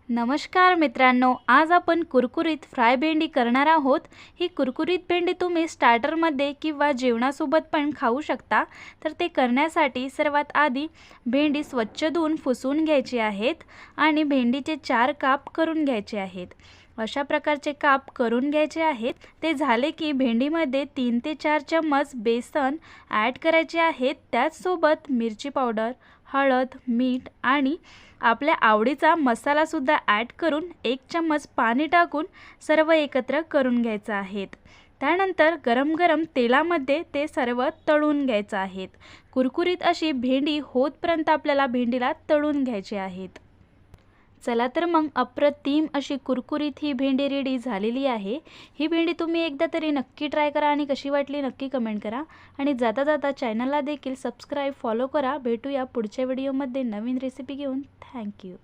नमस्कार मित्रांनो, आज आपण कुरकुरीत फ्राय भेंडी करणार आहोत। ही कुरकुरीत भेंडी तुम्ही स्टार्टरमध्ये किंवा जेवणासोबत पण खाऊ शकता। तर ते करण्यासाठी सर्वात आधी भेंडी स्वच्छ धुवून पुसून घ्यायची आहेत आणि भेंडीचे 4 काप करून घ्यायचे आहेत। अशा प्रकारचे काप करून घ्यायचे आहेत। ते झाले की भेंडीमध्ये 3 ते 4 चम्मच बेसन ॲड करायचे आहेत। त्याचसोबत मिरची पावडर, हळद, मीठ आणि आपल्या आवडीचा मसाला सुद्धा ॲड करून 1 चम्मच पाणी टाकून सर्व एकत्र करून घ्यायचं आहे। त्यानंतर गरम तेलामध्ये ते सर्व तळून घ्यायचं आहे। कुरकुरीत अशी भेंडी होतपर्यंत आपल्याला भेंडीला तळून घ्यायची आहेत। चला तर मग अप्रतिम अशी कुरकुरीत ही भेंडी रेडी झालेली आहे। ही भेंडी तुम्ही एकदा तरी नक्की ट्राय करा आणि कशी वाटली नक्की कमेंट करा आणि जाता जाता चॅनलला देखील सबस्क्राइब फॉलो करा। भेटूया पुढच्या व्हिडिओमध्ये नवीन रेसिपी घेऊन। Thank you.